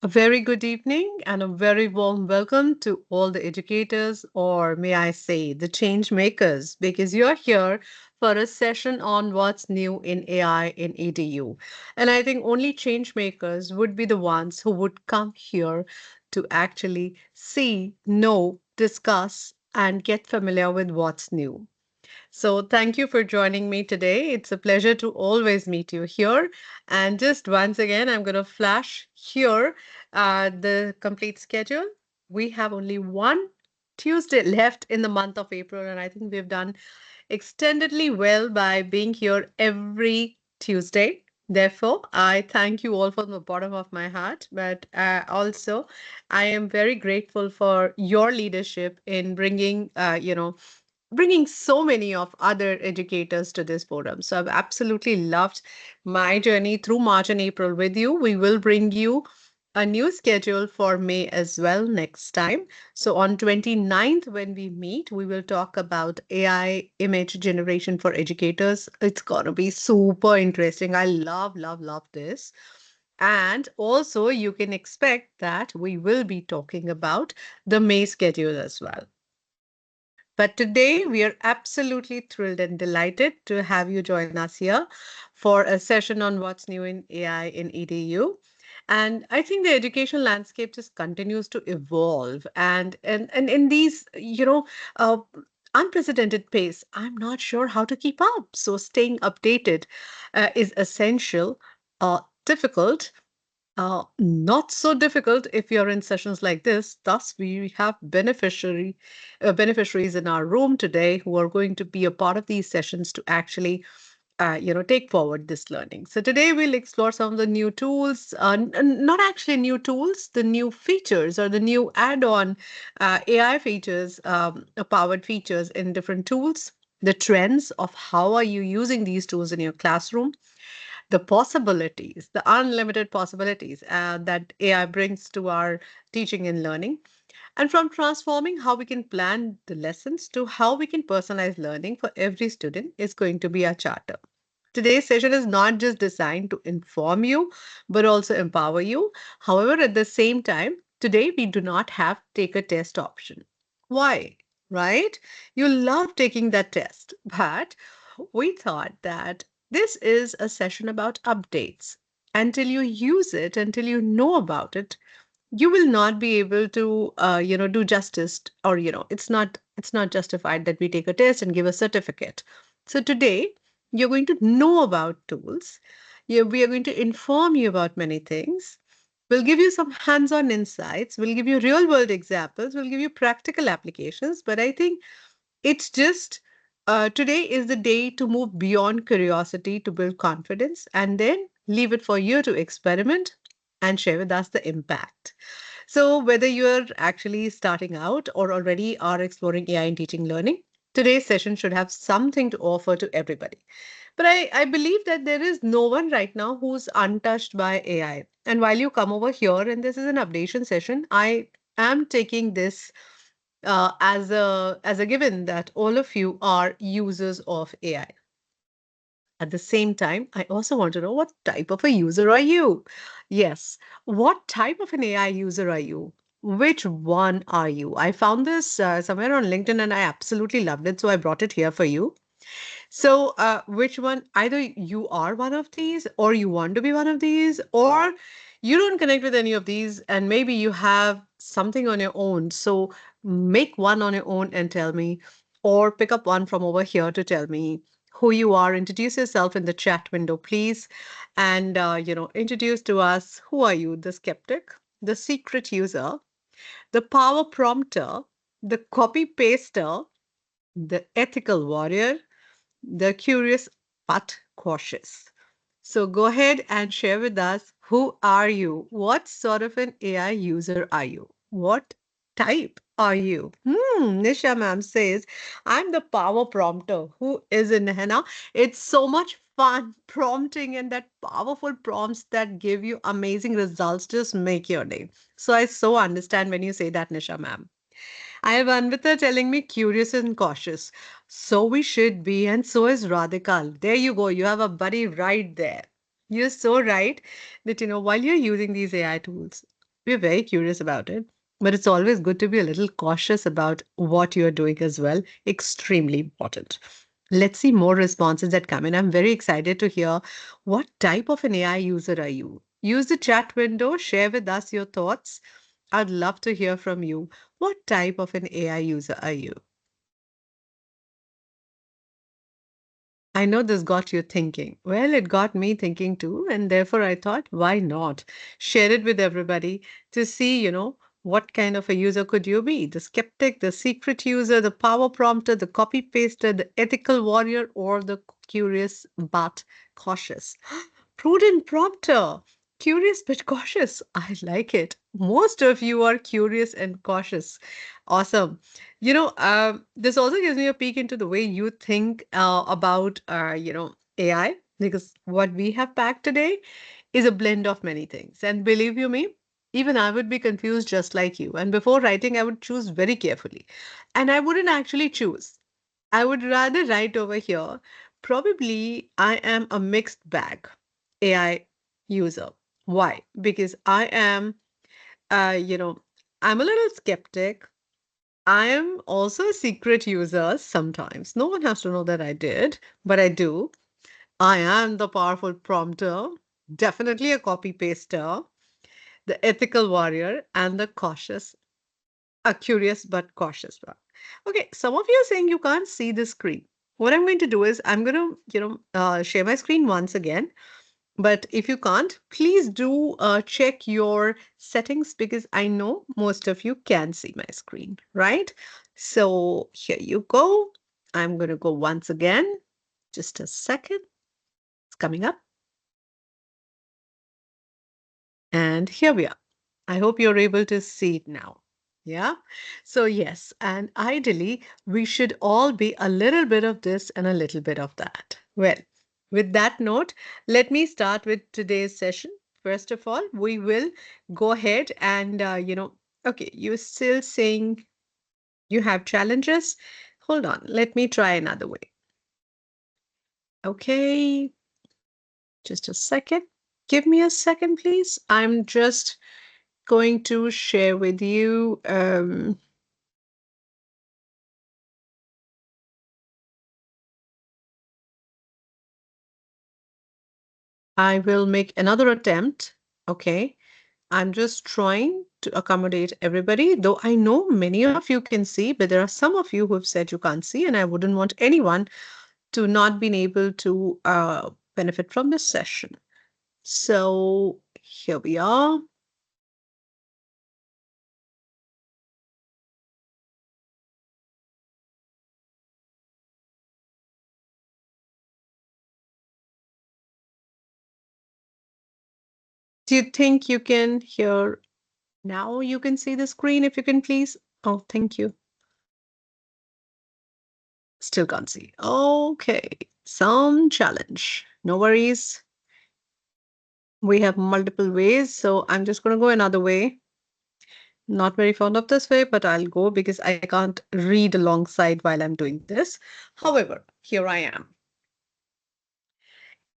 A very good evening and a very warm welcome to all the educators, or may I say, the change makers, because you're here for a session on what's new in AI in EDU. And I think only change makers would be the ones who would come here to actually see, know, discuss, and get familiar with what's new. So, thank you for joining me today. It's a pleasure to always meet you here. And just once again, I'm going to flash here the complete schedule. We have only one Tuesday left in the month of April, and I think we've done extendedly well by being here every Tuesday. Therefore, I thank you all from the bottom of my heart, but also I am very grateful for your leadership in bringing so many of other educators to this forum. So I've absolutely loved my journey through March and April with you. We will bring you a new schedule for May as well next time. So on 29th, when we meet, we will talk about AI image generation for educators. It's going to be super interesting. I love, love, love this. And also, you can expect that we will be talking about the May schedule as well. But today, we are absolutely thrilled and delighted to have you join us here for a session on what's new in AI in EDU. And I think the education landscape just continues to evolve. And in these, unprecedented pace, I'm not sure how to keep up. So staying updated is essential, difficult, not so difficult if you're in sessions like this. Thus, we have beneficiaries in our room today who are going to be a part of these sessions to actually, take forward this learning. So today we'll explore some of the new tools, not actually new tools, the new features or the new add-on AI features, powered features in different tools, the trends of how are you using these tools in your classroom, the possibilities, the unlimited possibilities that AI brings to our teaching and learning. And from transforming how we can plan the lessons to how we can personalize learning for every student is going to be our charter. Today's session is not just designed to inform you, but also empower you. However, at the same time, today we do not have take a test option. Why? Right? You love taking that test, but we thought that this is a session about updates. Until you use it, until you know about it, you will not be able to do justice, or it's not justified that we take a test and give a certificate. So today you're going to know about tools. We are going to inform you about many things. We'll give you some hands-on insights, we'll give you real world examples, we'll give you practical applications. But I think it's just today is the day to move beyond curiosity to build confidence, and then leave it for you to experiment and share with us the impact. So, whether you're actually starting out or already are exploring AI in teaching learning, today's session should have something to offer to everybody. But I believe that there is no one right now who's untouched by AI. And while you come over here, and this is an updation session, I am taking this as a given that all of you are users of AI. At the same time, I also want to know, what type of a user are you? Yes, what type of an AI user are you? Which one are you? I found this somewhere on LinkedIn and I absolutely loved it, so I brought it here for you. So, which one? Either you are one of these, or you want to be one of these, or you don't connect with any of these, and maybe you have something on your own. So, make one on your own and tell me, or pick up one from over here to tell me who you are. Introduce yourself in the chat window, please, and introduce to us, who are you? The skeptic, the secret user, the power prompter, the copy paster, the ethical warrior, the curious but cautious. So go ahead and share with us, who are you? What sort of an AI user are you? What type are you? Nisha ma'am says, I'm the power prompter. Who isn't, Hannah? It's so much fun prompting, and that powerful prompts that give you amazing results just make your day. So I so understand when you say that, Nisha ma'am. I have Anvita telling me curious and cautious. So we should be, and so is Radhikal. There you go. You have a buddy right there. You're so right that, while you're using these AI tools, We're very curious about it, but it's always good to be a little cautious about what you're doing as well. Extremely important. Let's see more responses that come in. I'm very excited to hear what type of an AI user are you? Use the chat window, share with us your thoughts. I'd love to hear from you. What type of an AI user are you? I know this got you thinking. Well, it got me thinking too, and therefore I thought, why not share it with everybody to see, what kind of a user could you be? The skeptic, the secret user, the power prompter, the copy paster, the ethical warrior, or the curious but cautious. Prudent prompter. Curious but cautious. I like it. Most of you are curious and cautious. Awesome. This also gives me a peek into the way you think about, AI, because what we have packed today is a blend of many things. And believe you me, even I would be confused just like you. And before writing, I would choose very carefully. And I wouldn't actually choose. I would rather write over here. Probably I am a mixed bag AI user. Why? Because I am, uh, you know, I'm a little skeptic. I am also a secret user sometimes. No one has to know that I did, but I do. I am the powerful prompter, definitely a copy paster, the ethical warrior, and the cautious, a curious but cautious one. Okay, some of you are saying you can't see the screen. What I'm going to do is I'm going to, share my screen once again. But if you can't, please do check your settings because I know most of you can see my screen, right? So here you go. I'm going to go once again. Just a second. It's coming up. And here we are. I hope you're able to see it now. Yeah. So, yes. And ideally, we should all be a little bit of this and a little bit of that. Well, with that note, let me start with today's session. First of all, we will go ahead and, okay, you're still saying you have challenges. Hold on. Let me try another way. Okay. Just a second. Give me a second, please. I'm just going to share with you. I will make another attempt. Okay. I'm just trying to accommodate everybody, though I know many of you can see, but there are some of you who have said you can't see, and I wouldn't want anyone to not be able to benefit from this session. So here we are. Do you think you can hear now? You can see the screen if you can please. Oh, thank you. Still can't see. Okay, some challenge. No worries. We have multiple ways, so I'm just going to go another way. Not very fond of this way, but I'll go because I can't read alongside while I'm doing this. However, here I am.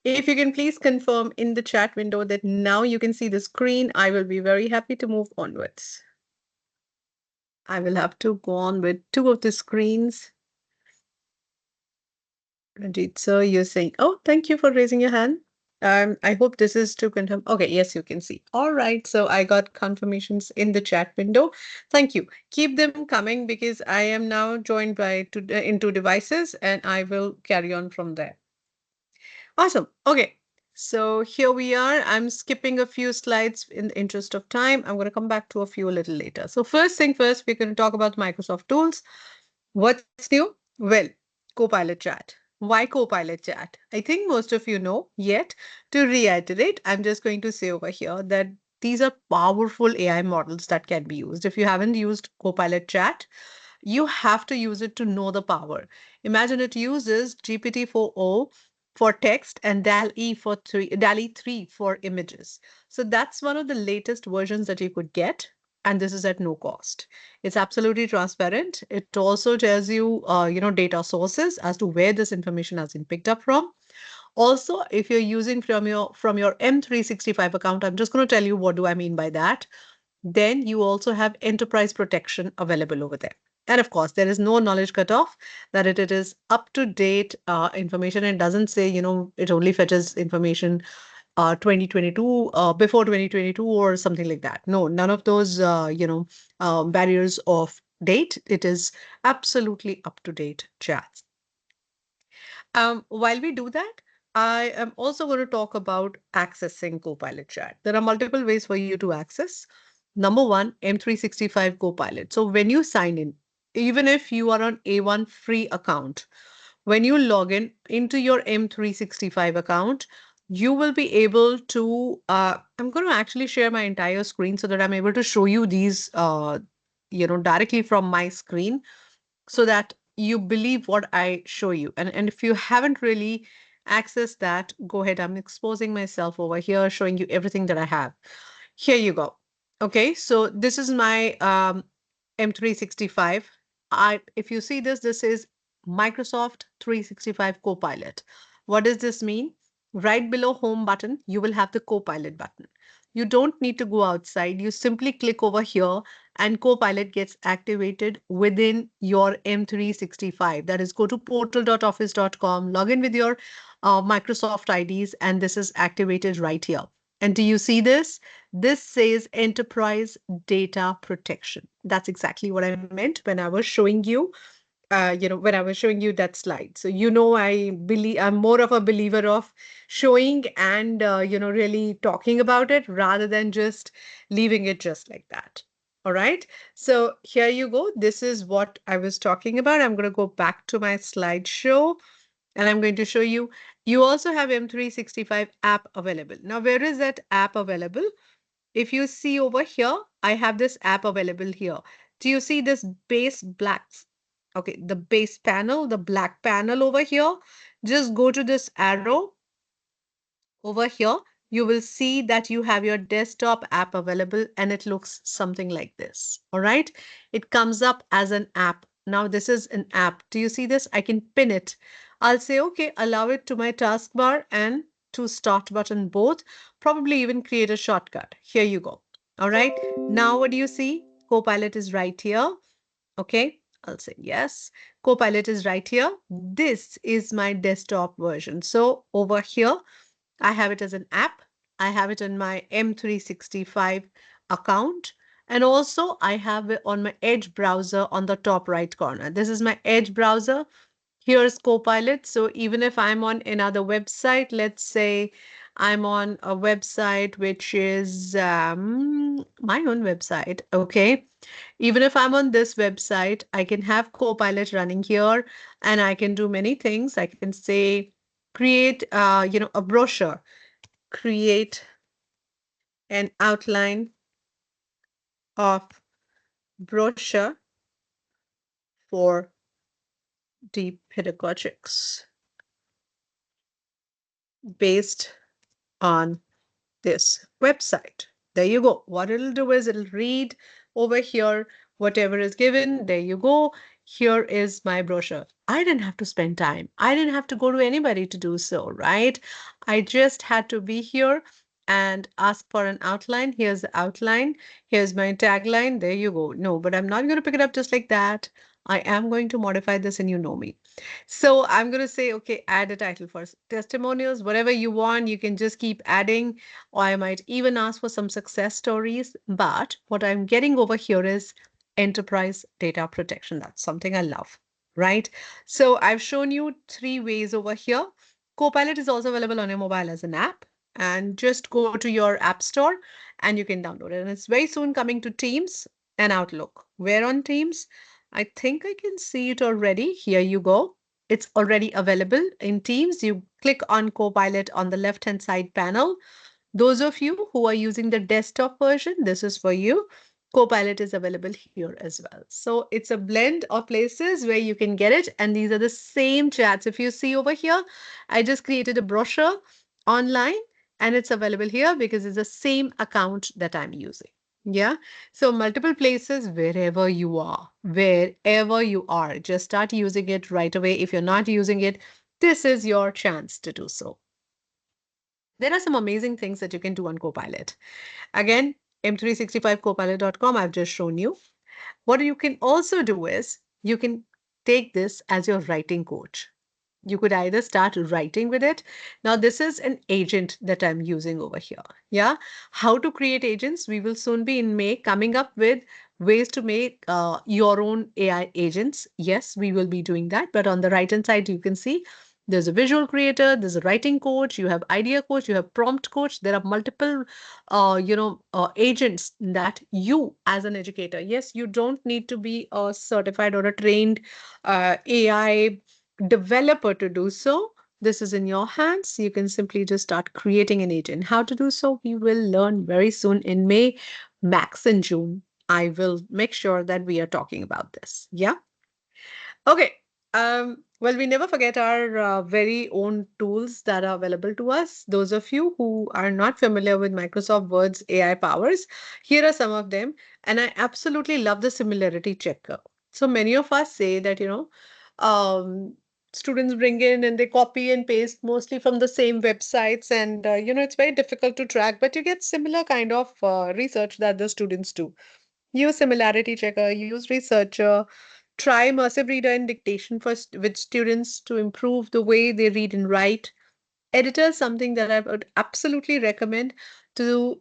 If you can please confirm in the chat window that now you can see the screen, I will be very happy to move onwards. I will have to go on with two of the screens. Ranjit sir, you're saying, oh, thank you for raising your hand. I hope this is to confirm. Okay, yes, you can see. All right, so I got confirmations in the chat window. Thank you. Keep them coming because I am now joined by in two devices and I will carry on from there. Awesome. Okay, so here we are. I'm skipping a few slides in the interest of time. I'm going to come back to a few a little later. So first thing first, we're going to talk about Microsoft tools. What's new? Well, Copilot Chat. Why Copilot Chat? I think most of you know, yet to reiterate, I'm just going to say over here that these are powerful AI models that can be used. If you haven't used Copilot Chat, you have to use it to know the power. Imagine it uses GPT-4o for text and DALL-E 3 for images. So that's one of the latest versions that you could get, and this is at no cost. It's absolutely transparent. It also tells you, data sources as to where this information has been picked up from. Also, if you're using from your M365 account, I'm just going to tell you what do I mean by that. then you also have enterprise protection available over there. And of course, there is no knowledge cutoff, that it is up to date information. It doesn't say, it only fetches information 2022, before 2022 or something like that. No, none of those, barriers of date. It is absolutely up to date chats. While we do that, I am also going to talk about accessing Copilot chat. There are multiple ways for you to access. Number one, M365 Copilot. So when you sign in, even if you are on A1 free account, when you log in into your M365 account, you will be able to. I'm going to actually share my entire screen so that I'm able to show you these, directly from my screen, so that you believe what I show you. And if you haven't really accessed that, go ahead. I'm exposing myself over here, showing you everything that I have. Here you go. Okay, so this is my M365. If you see this, this is Microsoft 365 Copilot. What does this mean? Right below home button, you will have the Copilot button. You don't need to go outside. You simply click over here and Copilot gets activated within your M365. That is, go to portal.office.com, log in with your Microsoft IDs, and this is activated right here. And do you see this? This says enterprise data protection. That's exactly what I meant when I was showing you, when I was showing you that slide. So, I'm more of a believer of showing and, really talking about it rather than just leaving it just like that. All right. So here you go. This is what I was talking about. I'm going to go back to my slideshow and I'm going to show you. You also have M365 app available. Now, where is that app available? If you see over here, I have this app available here. Do you see this base black? Okay, the base panel, the black panel over here. Just go to this arrow over here. You will see that you have your desktop app available and it looks something like this. All right. It comes up as an app. Now this is an app. Do you see this? I can pin it. I'll say, okay, allow it to my taskbar and to start button both. Probably even create a shortcut. Here you go. All right. Now what do you see? Copilot is right here. Okay. I'll say yes. Copilot is right here. This is my desktop version. So over here, I have it as an app. I have it in my M365 account. And also I have it on my Edge browser on the top right corner. This is my Edge browser. Here's Copilot. So even if I'm on another website, let's say I'm on a website which is my own website. Okay. Even if I'm on this website, I can have Copilot running here and I can do many things. I can say, create, a brochure, create an outline of brochure for the pedagogics based on this website. There you go. What it'll do is it'll read over here whatever is given. There you go. Here is my brochure. I didn't have to spend time. I didn't have to go to anybody to do so, right? I just had to be here and ask for an outline. Here's the outline. Here's my tagline. There you go. No, but I'm not going to pick it up just like that. I am going to modify this and you know me. So I'm going to say, okay, add a title for testimonials, whatever you want. You can just keep adding, or I might even ask for some success stories. But what I'm getting over here is enterprise data protection. That's something I love, right? So I've shown you 3 ways over here. Copilot is also available on your mobile as an app. And just go to your app store and you can download it. And it's very soon coming to Teams and Outlook. Where on Teams? I think I can see it already. Here you go. It's already available in Teams. You click on Copilot on the left-hand side panel. Those of you who are using the desktop version, this is for you. Copilot is available here as well. So it's a blend of places where you can get it. And these are the same chats. If you see over here, I just created a brochure online and it's available here because it's the same account that I'm using. Yeah. So multiple places wherever you are, just start using it right away. If you're not using it, this is your chance to do so. There are some amazing things that you can do on Copilot. Again, m365copilot.com, I've just shown you. What you can also do is you can take this as your writing coach. You could either start writing with it. Now, this is an agent that I'm using over here. Yeah. How to create agents? We will soon be in May coming up with ways to make your own AI agents. Yes, we will be doing that. But on the right hand side, you can see there's a visual creator, there's a writing coach, you have idea coach, you have prompt coach. There are multiple, agents that you as an educator, yes, you don't need to be a certified or a trained AI developer to do so. This is in your hands. You can simply just start creating an agent. How to do so, we will learn very soon in May, max in June. I will make sure that we are talking about this. Yeah. Okay. Well, we never forget our very own tools that are available to us. Those of you who are not familiar with Microsoft Word's AI powers, here are some of them. And I absolutely love the similarity checker. So many of us say that, um, students bring in and they copy and paste mostly from the same websites. And, it's very difficult to track, but you get similar kind of research that the students do. Use similarity checker, use researcher, try immersive reader and dictation with students to improve the way they read and write. Editor is something that I would absolutely recommend to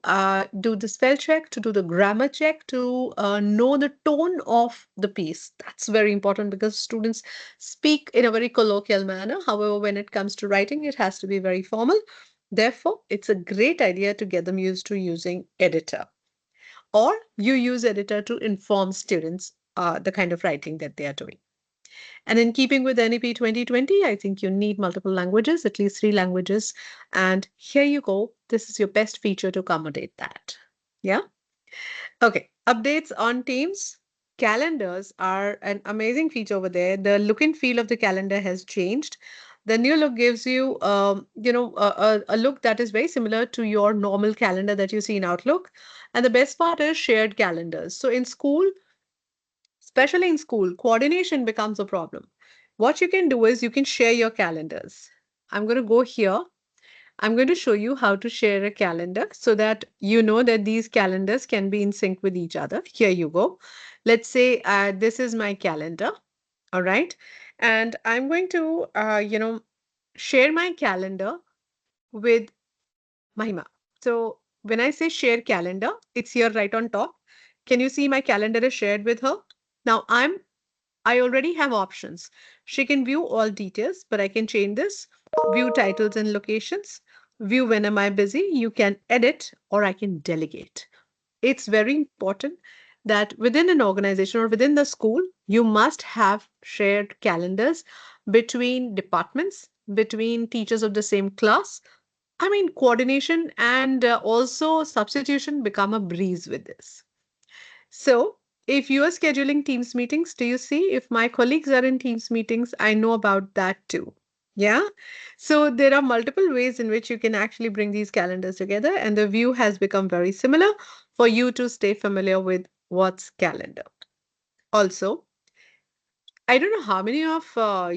do the spell check, to do the grammar check, to know the tone of the piece. That's very important because students speak in a very colloquial manner. However, when it comes to writing, it has to be very formal. Therefore, it's a great idea to get them used to using editor, or you use editor to inform students the kind of writing that they are doing. And in keeping with NEP 2020, I think you need multiple languages, at least 3 languages. And here you go. This is your best feature to accommodate that. Yeah. Okay. Updates on Teams. Calendars are an amazing feature over there. The look and feel of the calendar has changed. The new look gives you, a look that is very similar to your normal calendar that you see in Outlook. And the best part is shared calendars. So in school, especially in school, coordination becomes a problem. What you can do is you can share your calendars. I'm going to go here. I'm going to show you how to share a calendar so that you know that these calendars can be in sync with each other. Here you go. Let's say this is my calendar. All right. And I'm going to, share my calendar with Mahima. So when I say share calendar, it's here right on top. Can you see my calendar is shared with her? Now I already have options. She can view all details, but I can change this. View titles and locations. View when am I busy. You can edit or I can delegate. It's very important that within an organization or within the school, you must have shared calendars between departments, between teachers of the same class. I mean, coordination and also substitution become a breeze with this. So, if you are scheduling Teams meetings, do you see if my colleagues are in Teams meetings? I know about that too. Yeah. So, there are multiple ways in which you can actually bring these calendars together, and the view has become very similar for you to stay familiar with what's calendar. Also, I don't know how many of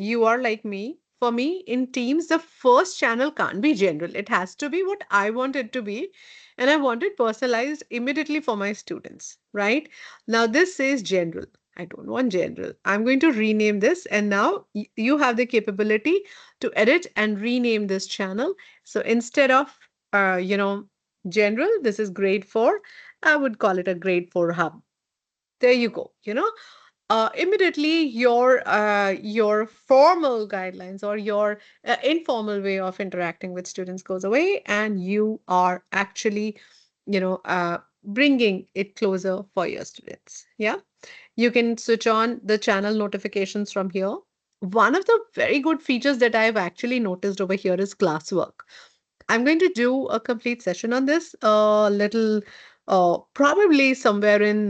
you are like me. For me, in Teams, the first channel can't be general. It has to be what I want it to be. And I want it personalized immediately for my students, right? Now, this says general. I don't want general. I'm going to rename this. And now you have the capability to edit and rename this channel. So instead of, general, this is grade 4. I would call it a grade 4 hub. There you go. Immediately your formal guidelines or your informal way of interacting with students goes away, and you are actually bringing it closer for your students. Yeah, you can switch on the channel notifications from here. One of the very good features that I've actually noticed over here is classwork. I'm going to do a complete session on this, a little probably somewhere in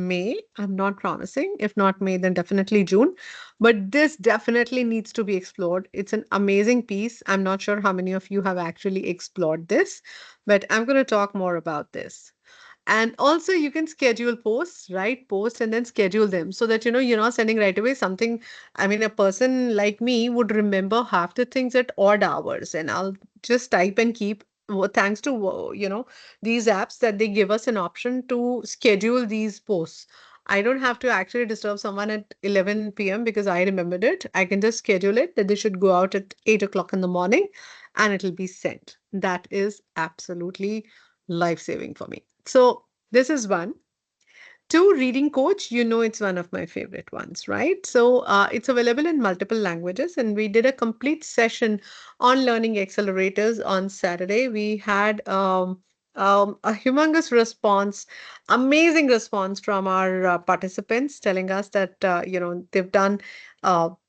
May. I'm not promising. If not May, then definitely June. But this definitely needs to be explored. It's an amazing piece. I'm not sure how many of you have actually explored this, but I'm going to talk more about this. And also, you can schedule posts, right? Post and then schedule them so that you're not sending right away something. I mean, a person like me would remember half the things at odd hours, and I'll just type and keep thanks to these apps, that they give us an option to schedule these posts. I don't have to actually disturb someone at 11 p.m. because I remembered it. I can just schedule it that they should go out at 8 o'clock in the morning, and it'll be sent. That is absolutely life-saving for me. So this is one. Two, reading coach, it's one of my favorite ones, right? So it's available in multiple languages, and we did a complete session on learning accelerators on Saturday. We had a humongous response, amazing response from our participants, telling us that they've done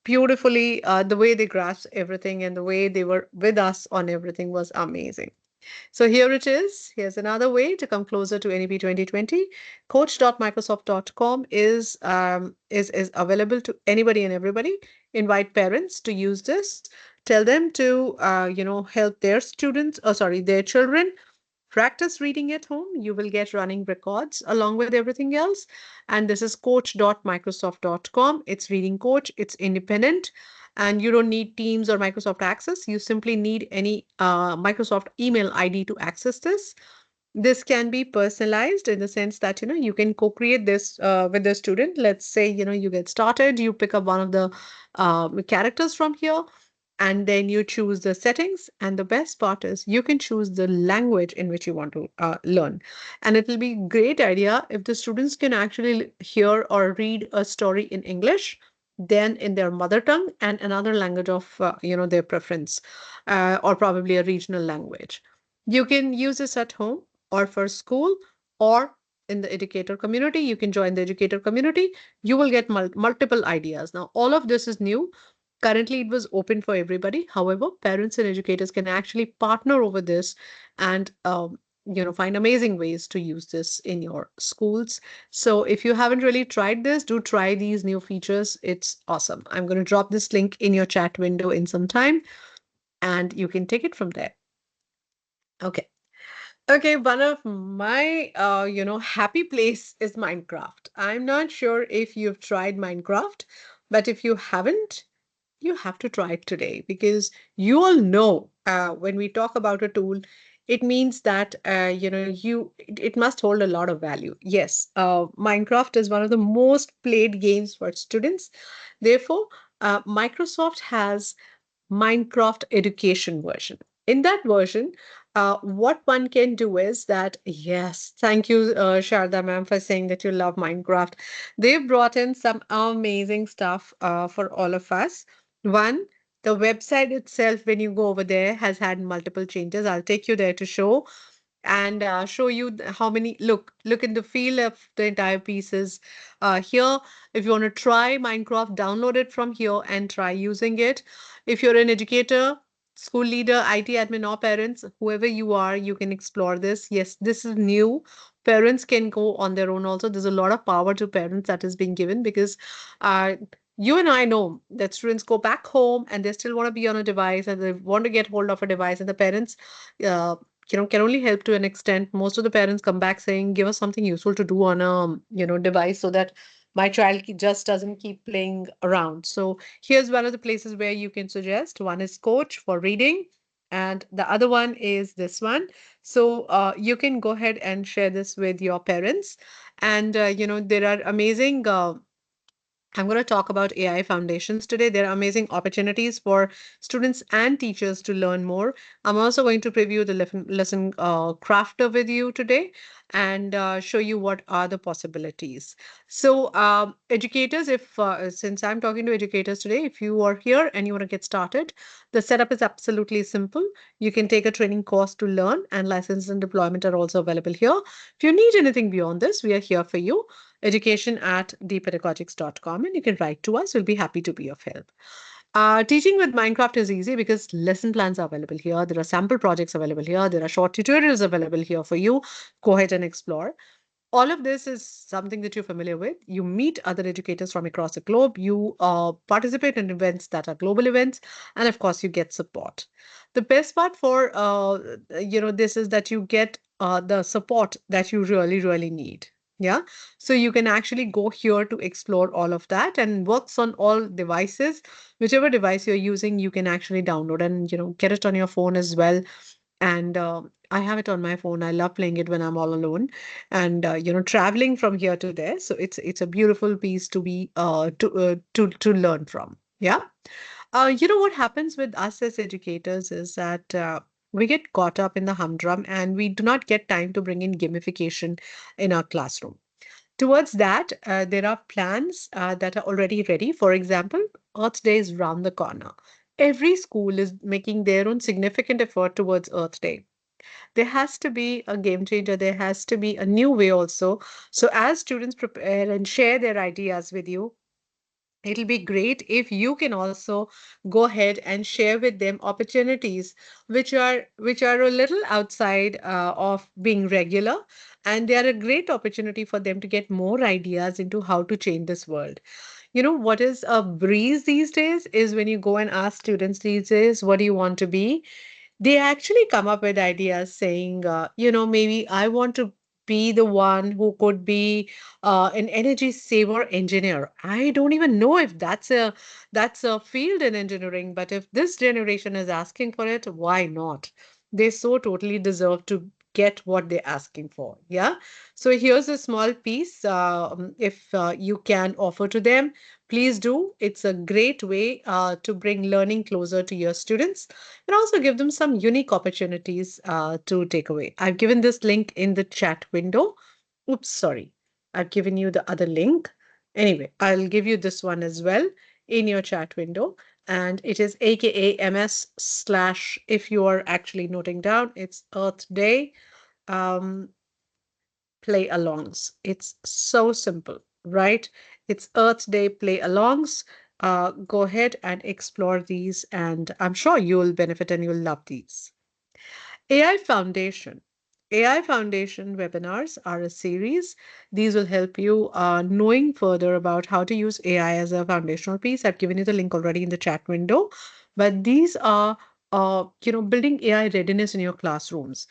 beautifully. The way they grasped everything and the way they were with us on everything was amazing. So here it is. Here's another way to come closer to NEP 2020. Coach.microsoft.com is available to anybody and everybody. Invite parents to use this. Tell them to help their students, their children practice reading at home. You will get running records along with everything else. And this is coach.microsoft.com. It's reading coach, it's independent, and you don't need Teams or Microsoft Access. You simply need any Microsoft email ID to access this. This can be personalized in the sense that you can co-create this with the student. Let's say you get started, you pick up one of the characters from here, and then you choose the settings. And the best part is you can choose the language in which you want to learn. And it will be a great idea if the students can actually hear or read a story in English, then in their mother tongue, and another language of their preference, or probably a regional language. You can use this at home or for school, or in the educator community. You can join the educator community. You will get multiple ideas. Now, all of this is new. Currently, it was open for everybody. However, parents and educators can actually partner over this and find amazing ways to use this in your schools. So if you haven't really tried this, do try these new features. It's awesome. I'm going to drop this link in your chat window in some time, and you can take it from there. Okay. Okay, one of my happy place is Minecraft. I'm not sure if you've tried Minecraft, but if you haven't, you have to try it today, because you all know when we talk about a tool, it means that it must hold a lot of value. Yes, Minecraft is one of the most played games for students. Therefore, Microsoft has Minecraft education version. In that version, what one can do is that, yes, thank you, Sharda ma'am, for saying that you love Minecraft. They've brought in some amazing stuff for all of us. One, the website itself, when you go over there, has had multiple changes. I'll take you there to show, and show you how many. Look in the feel of the entire pieces here. If you want to try Minecraft, download it from here and try using it. If you're an educator, school leader, IT admin, or parents, whoever you are, you can explore this. Yes, this is new. Parents can go on their own also. There's a lot of power to parents that is being given, because uh, you and I know that students go back home and they still want to be on a device, and they want to get hold of a device, and the parents uh, can only help to an extent. Most of the parents come back saying, give us something useful to do on a device, so that my child just doesn't keep playing around. So here's one of the places where you can suggest. One is Coach for reading, and the other one is this one. So you can go ahead and share this with your parents. And there are amazing I'm going to talk about AI foundations today. There are amazing opportunities for students and teachers to learn more. I'm also going to preview the lesson crafter with you today, and show you what are the possibilities. So, educators, if since I'm talking to educators today, if you are here and you want to get started, the setup is absolutely simple. You can take a training course to learn, and license and deployment are also available here. If you need anything beyond this, we are here for you. Education@thepedagogics.com, and you can write to us. We'll be happy to be of help. Teaching with Minecraft is easy because lesson plans are available here. There are sample projects available here. There are short tutorials available here for you. Go ahead and explore. All of this is something that you're familiar with. You meet other educators from across the globe. You participate in events that are global events, and of course, you get support. The best part for this is that you get the support that you really, really need. Yeah, so you can actually go here to explore all of that, and works on all devices. Whichever device you're using, you can actually download and get it on your phone as well. And I have it on my phone. I love playing it when I'm all alone, and traveling from here to there. So it's a beautiful piece to be to learn from. Yeah. What happens with us as educators is that we get caught up in the humdrum and we do not get time to bring in gamification in our classroom. Towards that, there are plans that are already ready. For example, Earth Day is round the corner. Every school is making their own significant effort towards Earth Day. There has to be a game changer. There has to be a new way also. So, as students prepare and share their ideas with you, it'll be great if you can also go ahead and share with them opportunities which are a little outside of being regular, and they are a great opportunity for them to get more ideas into how to change this world. What is a breeze these days is when you go and ask students these days, what do you want to be? They actually come up with ideas saying, maybe I want to be the one who could be an energy saver engineer. I don't even know if that's a field in engineering, but if this generation is asking for it, why not? They so totally deserve to get what they're asking for. Yeah. So here's a small piece. If you can offer to them, please do. It's a great way to bring learning closer to your students and also give them some unique opportunities to take away. I've given this link in the chat window. Oops, sorry. I've given you the other link. Anyway, I'll give you this one as well in your chat window. And it is AKA MS slash, if you are actually noting down, it's Earth Day um, play alongs. It's so simple, right? It's Earth Day play alongs. Go ahead and explore these, and I'm sure you'll benefit and you'll love these. AI Foundation. AI Foundation webinars are a series. These will help you knowing further about how to use AI as a foundational piece. I've given you the link already in the chat window, but these are building AI readiness in your classrooms.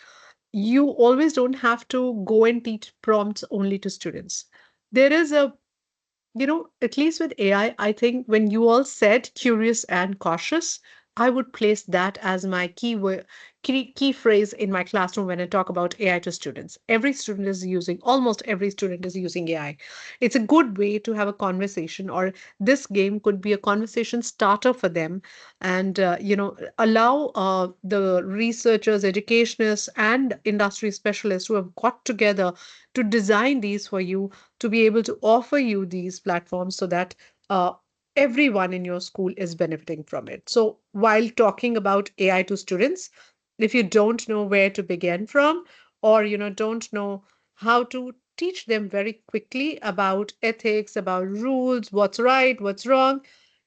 You always don't have to go and teach prompts only to students. There is at least with AI, I think when you all said curious and cautious, I would place that as my key phrase in my classroom when I talk about AI to students. Almost every student is using AI. It's a good way to have a conversation, or this game could be a conversation starter for them, and allow the researchers, educationists, and industry specialists who have got together to design these for you to be able to offer you these platforms so that everyone in your school is benefiting from it. So, while talking about AI to students, if you don't know where to begin from, or don't know how to teach them very quickly about ethics, about rules, what's right, what's wrong,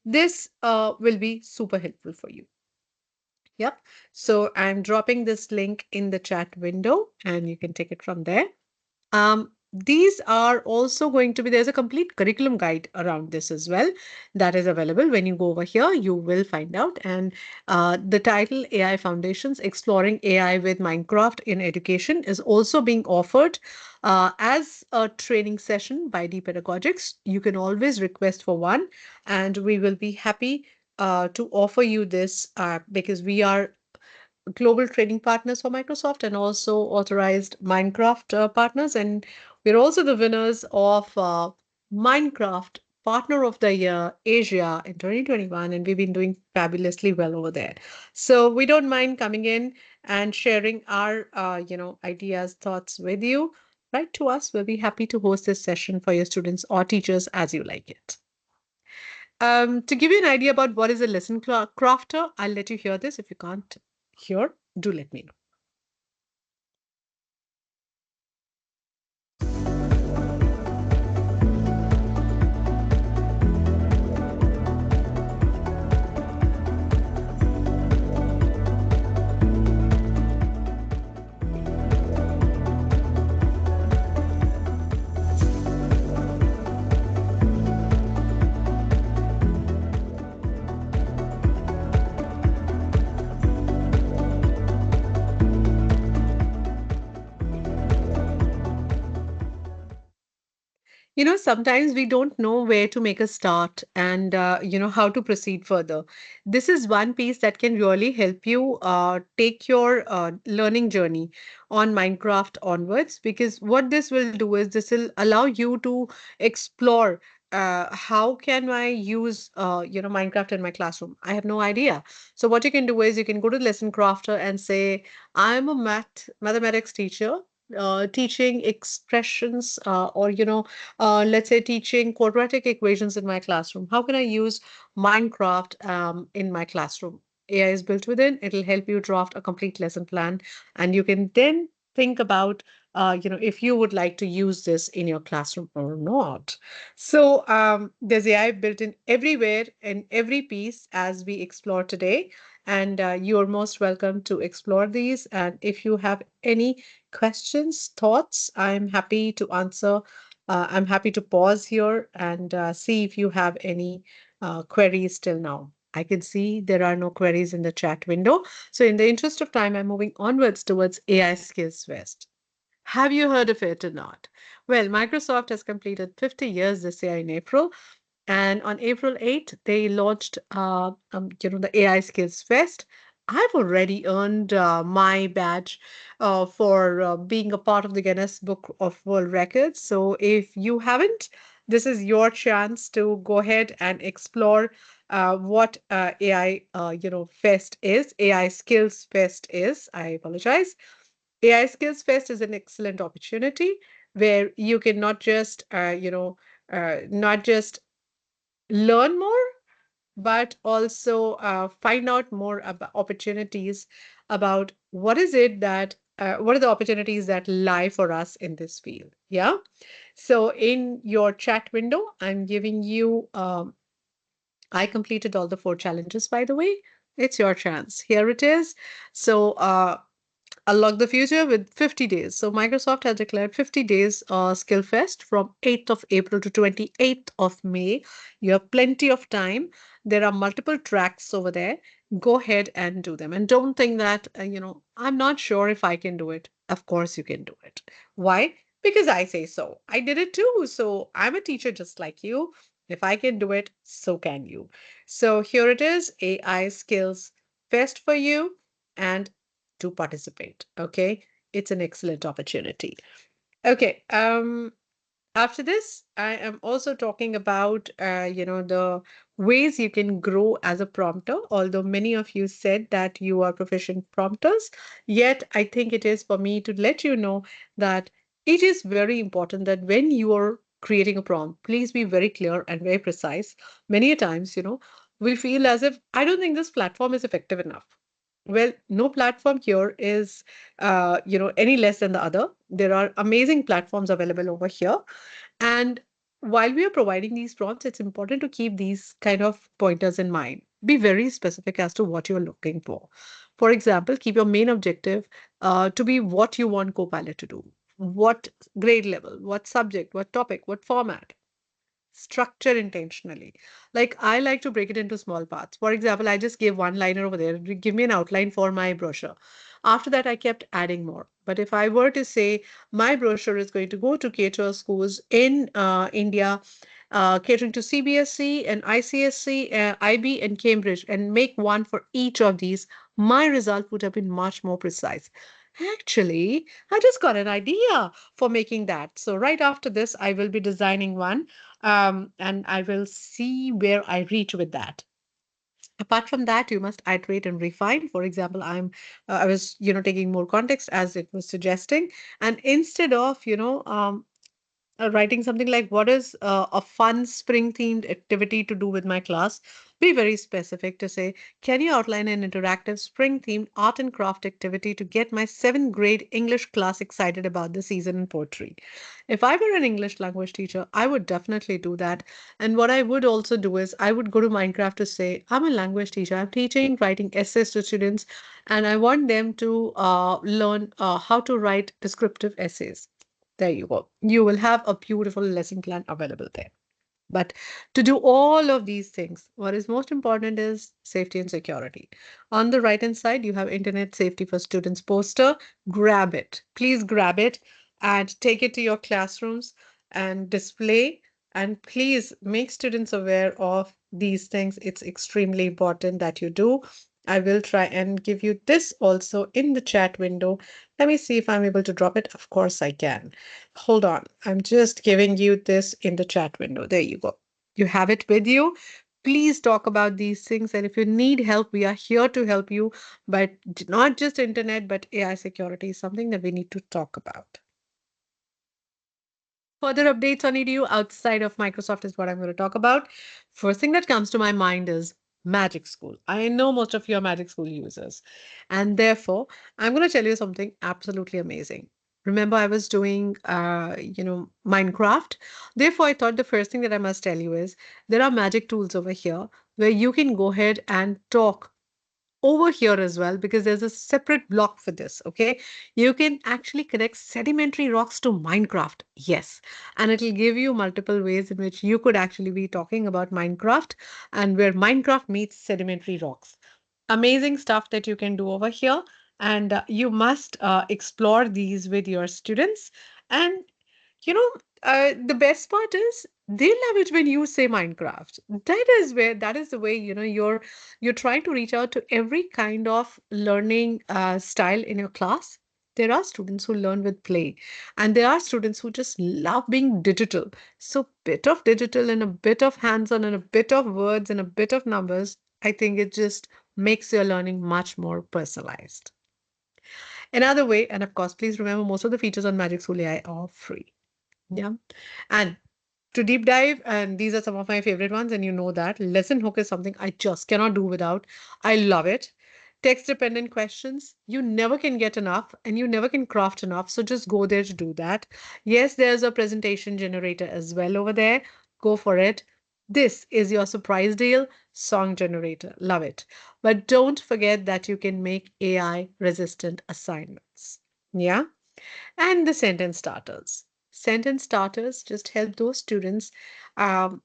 this will be super helpful for you. Yep. So I'm dropping this link in the chat window and you can take it from there. These are also going to be, there's a complete curriculum guide around this as well that is available. When you go over here, you will find out. And the title AI Foundations Exploring AI with Minecraft in Education is also being offered as a training session by Pedagogics. You can always request for one, and we will be happy to offer you this because we are global training partners for Microsoft and also authorized Minecraft partners. And we're also the winners of Minecraft Partner of the Year Asia in 2021. And we've been doing fabulously well over there. So we don't mind coming in and sharing our, ideas, thoughts with you. Write to us. We'll be happy to host this session for your students or teachers as you like it. To give you an idea about what is a lesson crafter, I'll let you hear this. If you can't hear, do let me know. Sometimes we don't know where to make a start and, how to proceed further. This is one piece that can really help you take your learning journey on Minecraft onwards, because what this will do is this will allow you to explore how can I use, Minecraft in my classroom? I have no idea. So what you can do is you can go to Lesson Crafter and say, I'm a mathematics teacher. Teaching expressions or let's say teaching quadratic equations in my classroom. How can I use Minecraft in my classroom? AI is built within. It'll help you draft a complete lesson plan, and you can then think about, if you would like to use this in your classroom or not. So there's AI built in everywhere in every piece as we explore today. And you're most welcome to explore these. And if you have any questions, thoughts, I'm happy to pause here and see if you have any queries till now. I can see there are no queries in the chat window. So in the interest of time, I'm moving onwards towards AI Skills West. Have you heard of it or not? Well, Microsoft has completed 50 years this year in April, and on April 8th, they launched, the AI Skills Fest. I've already earned my badge for being a part of the Guinness Book of World Records. So if you haven't, this is your chance to go ahead and explore what AI, Fest is. AI Skills Fest is. I apologize. AI Skills Fest is an excellent opportunity where you can not just learn more, but also find out more about opportunities about what are the opportunities that lie for us in this field. Yeah. So in your chat window, I'm giving you, I completed all the 4 challenges, by the way. It's your chance. Here it is. So, unlock the future with 50 days. So Microsoft has declared 50 days Skill Fest from 8th of April to 28th of May. You have plenty of time. There are multiple tracks over there. Go ahead and do them. And don't think that, I'm not sure if I can do it. Of course you can do it. Why? Because I say so. I did it too. So I'm a teacher just like you. If I can do it, so can you. So here it is, AI Skills Fest for you. And to participate. Okay. It's an excellent opportunity. Okay. After this, I am also talking about, the ways you can grow as a prompter. Although many of you said that you are proficient prompters, yet I think it is for me to let you know that it is very important that when you are creating a prompt, please be very clear and very precise. Many a times, we feel as if I don't think this platform is effective enough. Well, no platform here is, any less than the other. There are amazing platforms available over here, and while we are providing these prompts, it's important to keep these kind of pointers in mind. Be very specific as to what you're looking for. For example, keep your main objective to be what you want Copilot to do. What grade level, what subject, what topic, what format. Structure intentionally. Like I like to break it into small parts. For example, I just gave one liner over there. Give me an outline for my brochure. After that, I kept adding more. But if I were to say my brochure is going to go to cater schools in India, catering to CBSE and ICSC, IB, and Cambridge, and make one for each of these, my result would have been much more precise. Actually, I just got an idea for making that. So right after this, I will be designing one, and I will see where I reach with that. Apart from that, you must iterate and refine. For example, I was, taking more context as it was suggesting, and instead of, writing something like what is a fun spring themed activity to do with my class, be very specific to say, can you outline an interactive spring themed art and craft activity to get my 7th grade English class excited about the season in poetry? If I were an English language teacher, I would definitely do that. And what I would also do is I would go to Minecraft to say, I'm a language teacher, I'm teaching writing essays to students, and I want them to learn how to write descriptive essays. There you go. You will have a beautiful lesson plan available there. But to do all of these things, what is most important is safety and security. On the right hand side, you have Internet Safety for Students poster. Grab it. Please grab it and take it to your classrooms. and display. And please make students aware of these things. It's extremely important that you do. I will try and give you this also in the chat window. Let me see if I'm able to drop it. Of course, I can. Hold on. I'm just giving you this in the chat window. There you go. You have it with you. Please talk about these things. And if you need help, we are here to help you. But not just internet, but AI security is something that we need to talk about. Further updates on EDU outside of Microsoft is what I'm going to talk about. First thing that comes to my mind is Magic School. I know most of you are Magic School users, and therefore I'm going to tell you something absolutely amazing. Remember, I was doing, Minecraft. Therefore, I thought the first thing that I must tell you is there are magic tools over here where you can go ahead and talk over here as well because there's a separate block for this. Okay, you can actually connect sedimentary rocks to Minecraft. Yes, and it'll give you multiple ways in which you could actually be talking about Minecraft and where Minecraft meets sedimentary rocks. Amazing stuff that you can do over here, and you must explore these with your students. And you know, the best part is they love it when you say Minecraft. That is the way, you're trying to reach out to every kind of learning style in your class. There are students who learn with play, and there are students who just love being digital. So, bit of digital and a bit of hands-on and a bit of words and a bit of numbers, I think it just makes your learning much more personalized. Another way, and of course, please remember most of the features on Magic School AI are free. Yeah. And to deep dive, and these are some of my favorite ones, and you know that lesson hook is something I just cannot do without. I love it. Text dependent questions, you never can get enough and you never can craft enough. So just go there to do that. Yes, there's a presentation generator as well over there. Go for it. This is your surprise deal song generator. Love it. But don't forget that you can make AI resistant assignments. Yeah. And the sentence starters. Sentence starters just help those students um,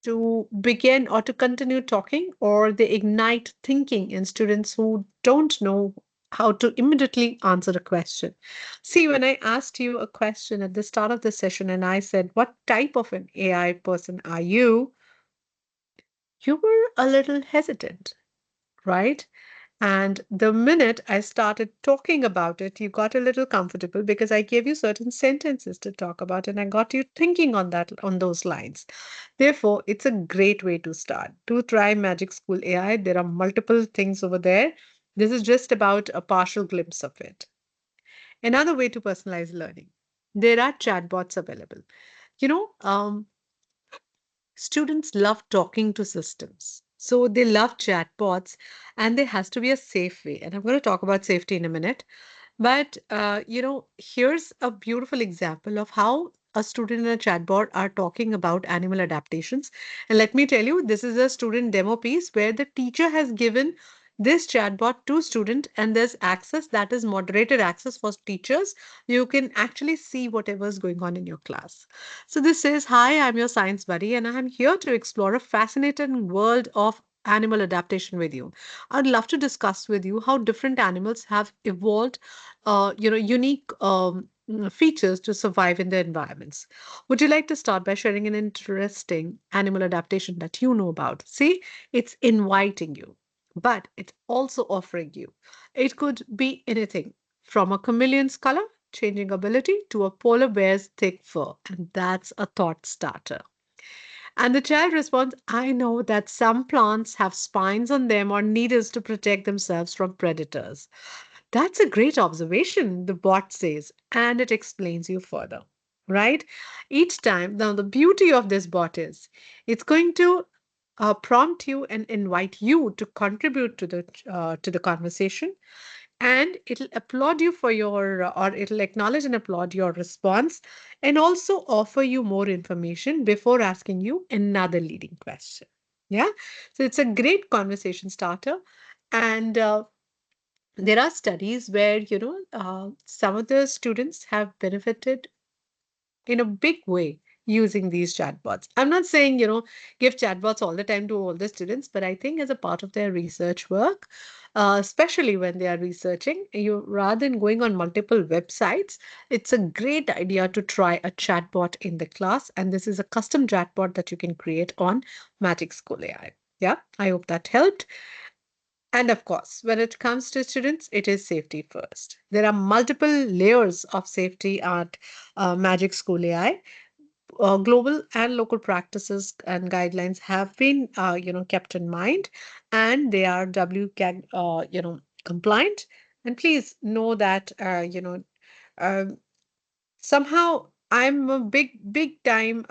to begin or to continue talking, or they ignite thinking in students who don't know how to immediately answer a question. See, when I asked you a question at the start of the session and I said, what type of an AI person are you? You were a little hesitant, right? And the minute I started talking about it, you got a little comfortable because I gave you certain sentences to talk about and I got you thinking on those lines. Therefore, it's a great way to start. Do try Magic School AI. There are multiple things over there. This is just about a partial glimpse of it. Another way to personalize learning. There are chatbots available. You know, students love talking to systems. So they love chatbots, and there has to be a safe way. And I'm going to talk about safety in a minute. But, here's a beautiful example of how a student and a chatbot are talking about animal adaptations. And let me tell you, this is a student demo piece where the teacher has given this chatbot to student and there's access that is moderated access for teachers. You can actually see whatever is going on in your class. So this says, hi, I'm your science buddy and I'm here to explore a fascinating world of animal adaptation with you. I'd love to discuss with you how different animals have evolved, unique features to survive in their environments. Would you like to start by sharing an interesting animal adaptation that you know about? See, it's inviting you, but it's also offering you. It could be anything from a chameleon's color changing ability to a polar bear's thick fur, and that's a thought starter. And the child responds, I know that some plants have spines on them or needles to protect themselves from predators. That's a great observation, the bot says, and it explains you further, right? Each time, now the beauty of this bot is it's going to prompt you and invite you to contribute to the conversation, and it'll applaud you for your or it'll acknowledge and applaud your response and also offer you more information before asking you another leading question. Yeah, so it's a great conversation starter. And there are studies where some of the students have benefited in a big way using these chatbots. I'm not saying, give chatbots all the time to all the students, but I think as a part of their research work, especially when they are researching, you rather than going on multiple websites, it's a great idea to try a chatbot in the class. And this is a custom chatbot that you can create on Magic School AI. Yeah, I hope that helped. And of course, when it comes to students, it is safety first. There are multiple layers of safety at Magic School AI. Global and local practices and guidelines have been, kept in mind, and they are WCAG, compliant. And please know that, um, somehow I'm a big time,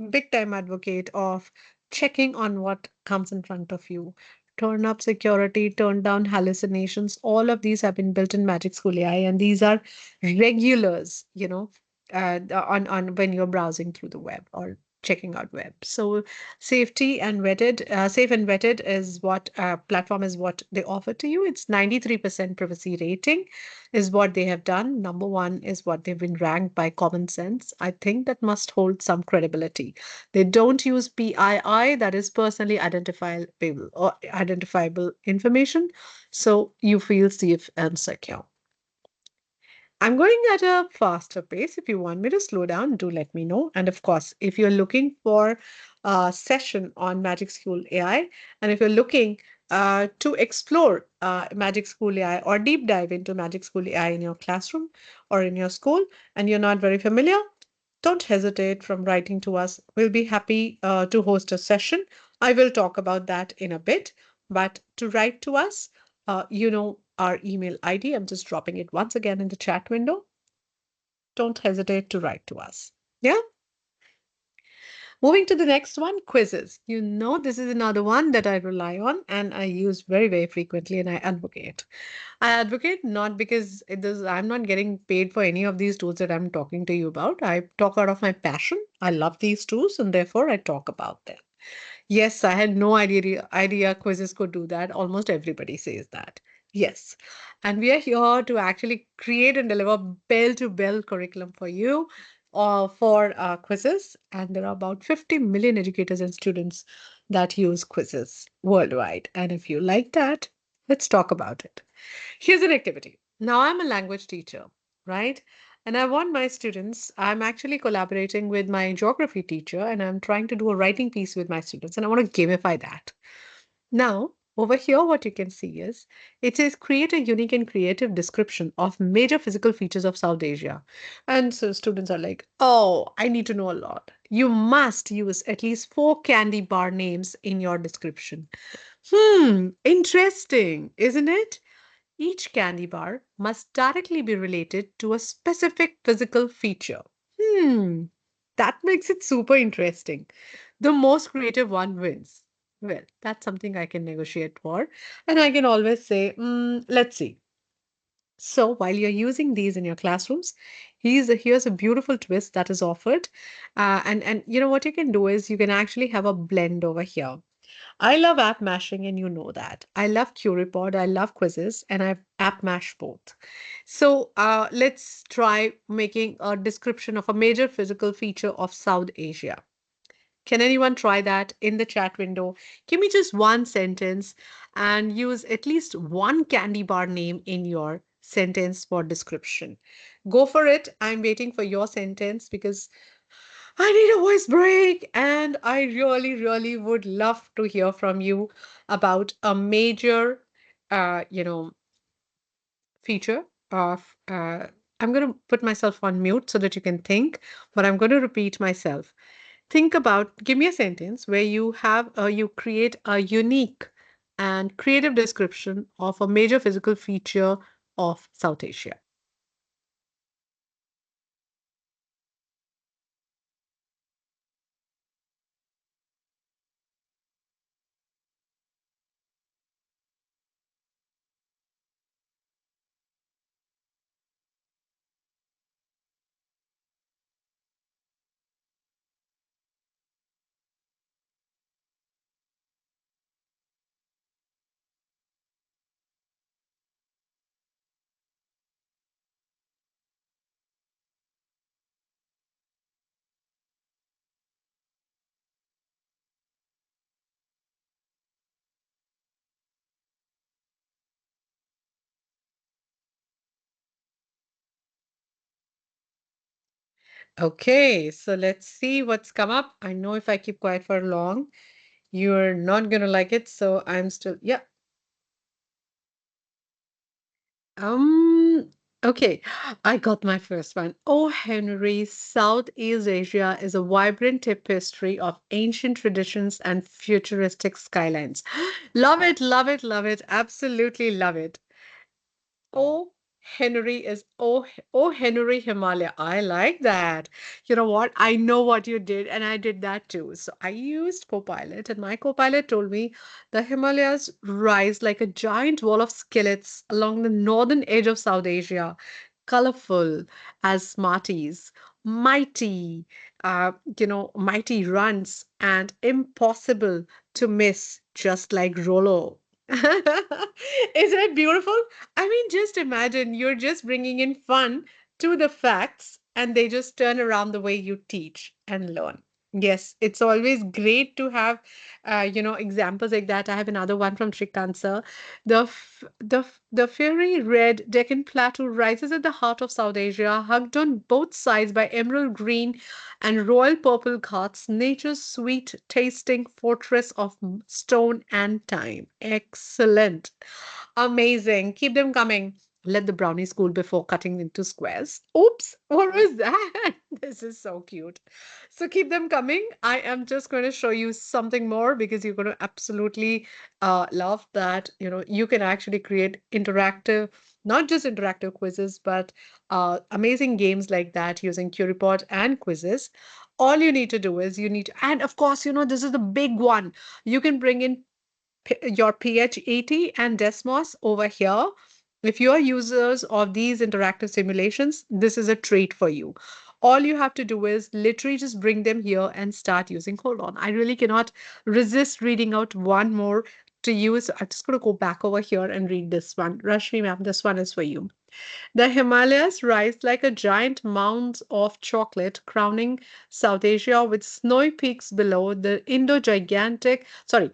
big time advocate of checking on what comes in front of you. Turn up security, turn down hallucinations. All of these have been built in Magic School AI, and these are regulars, on when you're browsing through the web or checking out web. So safe and vetted is what platform is what they offer to you. It's 93% privacy rating is what they have done. Number one is what they've been ranked by Common Sense. I think that must hold some credibility. They don't use PII, that is personally identifiable information, so you feel safe and secure. I'm going at a faster pace. If you want me to slow down, do let me know. And of course, if you're looking for a session on Magic School AI, and if you're looking to explore Magic School AI or deep dive into Magic School AI in your classroom or in your school, and you're not very familiar, don't hesitate from writing to us. We'll be happy to host a session. I will talk about that in a bit. But to write to us, our email ID. I'm just dropping it once again in the chat window. Don't hesitate to write to us. Yeah. Moving to the next one, quizzes. This is another one that I rely on and I use very, very frequently, and I advocate. I advocate not because I'm not getting paid for any of these tools that I'm talking to you about. I talk out of my passion. I love these tools and therefore I talk about them. Yes, I had no idea quizzes could do that. Almost everybody says that. Yes. And we are here to actually create and deliver bell to bell curriculum for you for quizzes. And there are about 50 million educators and students that use quizzes worldwide. And if you like that, let's talk about it. Here's an activity. Now, I'm a language teacher, right? And I want my students, I'm actually collaborating with my geography teacher and I'm trying to do a writing piece with my students and I want to gamify that. Now, over here, what you can see is it says create a unique and creative description of major physical features of South Asia. And so students are like, oh, I need to know a lot. You must use at least 4 candy bar names in your description. Interesting, isn't it? Each candy bar must directly be related to a specific physical feature. Hmm, that makes it super interesting. The most creative one wins. Well, that's something I can negotiate for. And I can always say, let's see. So while you're using these in your classrooms, here's a beautiful twist that is offered. And you know what you can do is you can actually have a blend over here. I love app mashing, and you know that. I love Curipod, I love quizzes, and I've app mashed both. So let's try making a description of a major physical feature of South Asia. Can anyone try that in the chat window? Give me just one sentence and use at least one candy bar name in your sentence for description. Go for it. I'm waiting for your sentence because I need a voice break, and I really, really would love to hear from you about a major, uh, you know, feature of. I'm going to put myself on mute so that you can think, but I'm going to repeat myself. Think about, give me a sentence where you create a unique and creative description of a major physical feature of South Asia. Okay, so let's see what's come up. I know if I keep quiet for long, you're not gonna like it, so I'm still, yeah. Um, okay, I got my first one. Oh, Henry, Southeast Asia is a vibrant tapestry of ancient traditions and futuristic skylines. Love it, love it, love it. Absolutely love it. Oh, Henry is oh Henry Himalaya. I like that. You know what? I know what you did, and I did that too. So I used Copilot, and my Copilot told me the Himalayas rise like a giant wall of skillets along the northern edge of South Asia, colorful as Smarties, mighty, mighty runs, and impossible to miss, just like Rolo. Isn't it beautiful? I mean, just imagine you're just bringing in fun to the facts and they just turn around the way you teach and learn. Yes, it's always great to have, examples like that. I have another one from Shrikant sir. The fiery red Deccan Plateau rises at the heart of South Asia, hugged on both sides by emerald green and royal purple Ghats, nature's sweet tasting fortress of stone and time. Excellent. Amazing. Keep them coming. Let the brownies cool before cutting into squares. Oops, what was that? This is so cute. So keep them coming. I am just going to show you something more because you're going to absolutely love that. You know, you can actually create interactive, not just interactive quizzes, but amazing games like that using Curipod and quizzes. All you need to do is you need to, and of course, this is the big one. You can bring in your PHET and Desmos over here. If you are users of these interactive simulations, this is a treat for you. All you have to do is literally just bring them here and start using. Hold on, I really cannot resist reading out one more to you. So I'm just going to go back over here and read this one. Rashmi ma'am, this one is for you. The Himalayas rise like a giant mound of chocolate, crowning South Asia with snowy peaks below. The Indo-gigantic, sorry,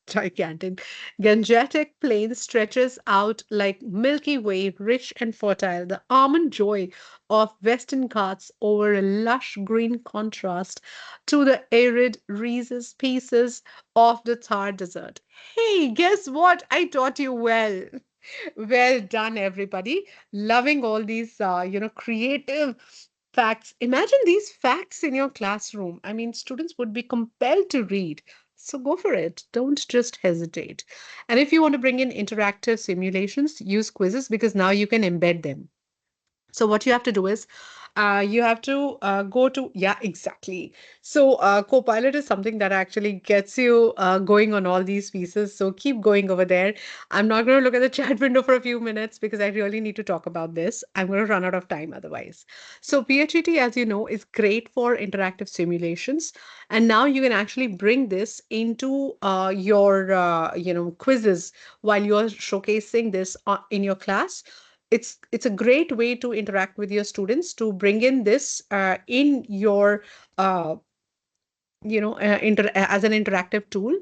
gigantic, Gangetic plain stretches out like Milky Way, rich and fertile. The almond joy of Western Ghats over a lush green contrast to the arid Rhesus pieces of the Thar Desert. Hey, guess what? I taught you well. Well done, everybody. Loving all these, creative facts. Imagine these facts in your classroom. I mean, students would be compelled to read. So go for it. Don't just hesitate. And if you want to bring in interactive simulations, use quizzes because now you can embed them. So what you have to do is you have to go to, yeah, exactly. So Copilot is something that actually gets you going on all these pieces. So keep going over there. I'm not going to look at the chat window for a few minutes because I really need to talk about this. I'm going to run out of time otherwise. So PHET, as you know, is great for interactive simulations. And now you can actually bring this into your, quizzes while you're showcasing this in your class. It's a great way to interact with your students to bring in this in your uh, as an interactive tool.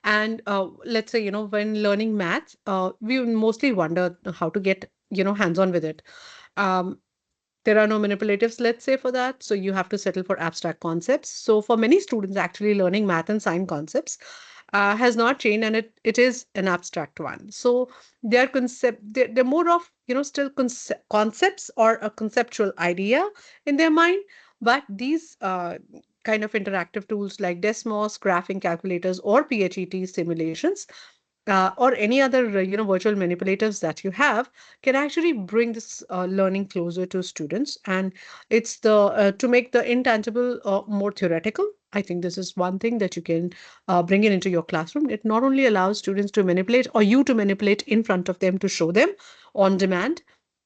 And let's say when learning maths, we mostly wonder how to get hands on with it. um, there are no manipulatives, let's say, for that. So you have to settle for abstract concepts. So for many students, actually learning math and science concepts has not changed, and it is an abstract one. So they're more of still concepts or a conceptual idea in their mind. But these kind of interactive tools like Desmos, graphing calculators, or PHET simulations, or any other virtual manipulators that you have, can actually bring this learning closer to students. And it's the to make the intangible more theoretical. I think this is one thing that you can bring it into your classroom. It not only allows students to manipulate or you to manipulate in front of them to show them on demand,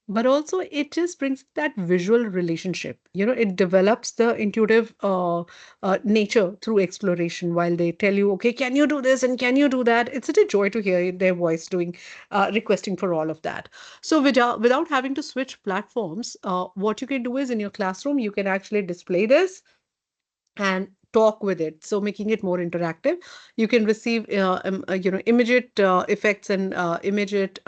but also it just brings that visual relationship. It develops the intuitive nature through exploration while they tell you, okay, can you do this and can you do that? It's such a joy to hear their voice doing requesting for all of that. So without having to switch platforms, what you can do is in your classroom you can actually display this and talk with it, so making it more interactive. You can receive immediate effects and immediate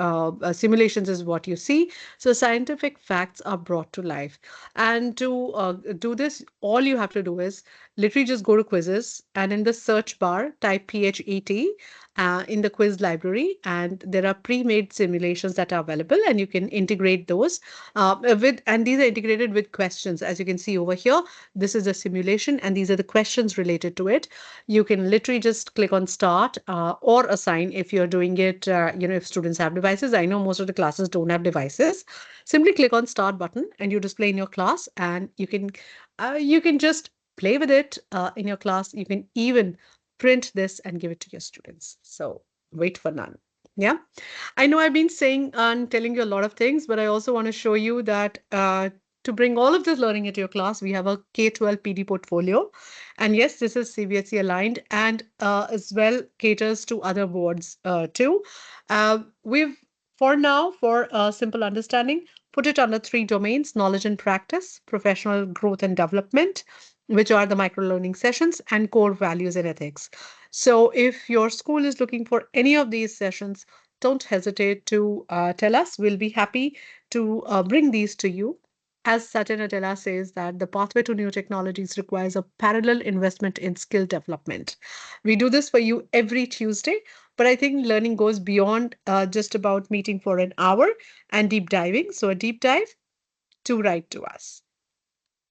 simulations is what you see. So scientific facts are brought to life. And to do this, all you have to do is literally just go to quizzes, and in the search bar type PHET in the quiz library, and there are pre-made simulations that are available, and you can integrate those and these are integrated with questions. As you can see over here, this is a simulation and these are the questions related to it. You can literally just click on start or assign if you're doing it, if students have devices. I know most of the classes don't have devices. Simply click on start button and you display in your class, and you can just play with it in your class. You can even print this and give it to your students. So wait for none. Yeah. I know I've been saying and telling you a lot of things, but I also want to show you that to bring all of this learning into your class, we have a K-12 PD portfolio. And yes, this is CBSE aligned and as well caters to other boards too. We've, for now, for simple understanding, put it under three domains: knowledge and practice, professional growth and development, which are the micro learning sessions, and core values and ethics. So if your school is looking for any of these sessions, don't hesitate to tell us. We'll be happy to bring these to you. As Satya Nadella says, that the pathway to new technologies requires a parallel investment in skill development. We do this for you every Tuesday, but I think learning goes beyond just about meeting for an hour and deep diving. So a deep dive, to write to us.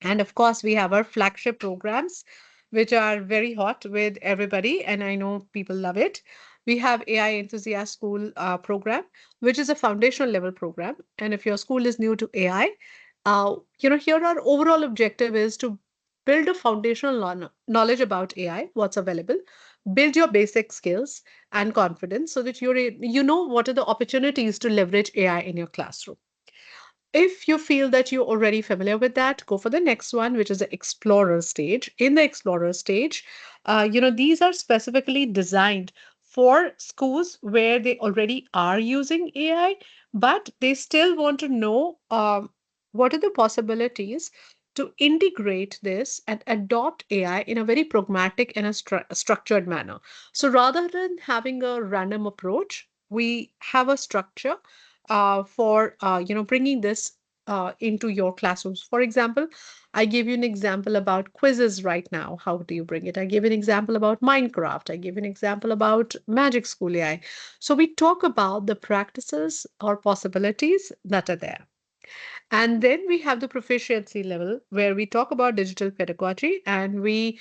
And of course, we have our flagship programs, which are very hot with everybody, and I know people love it. We have AI Enthusiast School program, which is a foundational level program. And if your school is new to AI, here our overall objective is to build a foundational knowledge about AI, what's available, build your basic skills and confidence so that you know what are the opportunities to leverage AI in your classroom. If you feel that you're already familiar with that, go for the next one, which is the explorer stage. In the explorer stage, these are specifically designed for schools where they already are using AI, but they still want to know what are the possibilities to integrate this and adopt AI in a very pragmatic and a structured manner. So rather than having a random approach, we have a structure for bringing this into your classrooms. For example, I gave you an example about quizzes right now. How do you bring it? I gave an example about Minecraft. I gave an example about Magic School AI. So we talk about the practices or possibilities that are there. And then we have the proficiency level where we talk about digital pedagogy, and we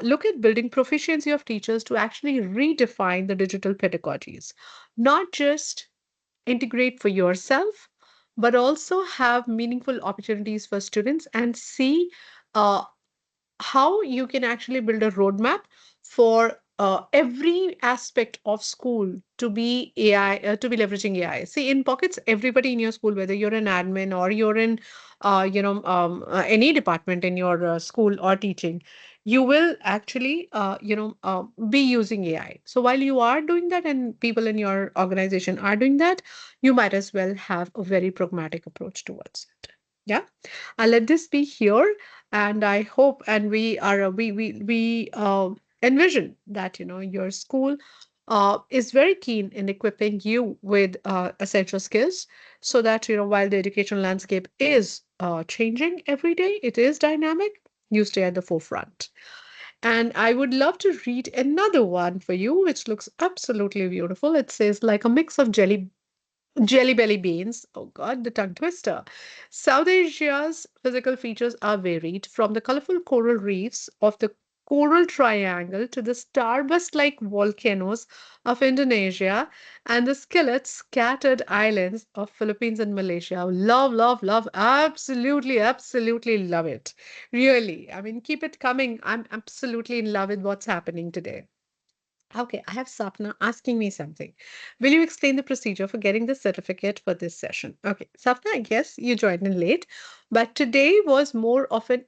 look at building proficiency of teachers to actually redefine the digital pedagogies, not just integrate for yourself, but also have meaningful opportunities for students and see uh, how you can actually build a roadmap for every aspect of school to be AI, to be leveraging AI. See, in pockets, everybody in your school, whether you're an admin or you're in, any department in your school or teaching, you will actually, be using AI. So while you are doing that and people in your organization are doing that, you might as well have a very pragmatic approach towards it. Yeah. I'll let this be here, and I hope, and we envision that your school is very keen in equipping you with essential skills, so that while the educational landscape is changing every day, it is dynamic, you stay at the forefront. And I would love to read another one for you, which looks absolutely beautiful. It says, like a mix of jelly belly beans. Oh God, the tongue twister. South Asia's physical features are varied, from the colorful coral reefs of the Coral Triangle to the starburst like volcanoes of Indonesia and the skillet scattered islands of Philippines and Malaysia. Love, love, love. Absolutely, absolutely love it. Really. I mean, keep it coming. I'm absolutely in love with what's happening today. Okay, I have Sapna asking me something. Will you explain the procedure for getting the certificate for this session? Okay, Sapna, I guess you joined in late, but today was more of an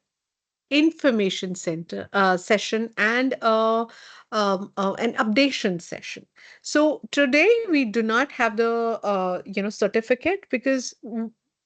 information center session and an updation session. So today we do not have the certificate because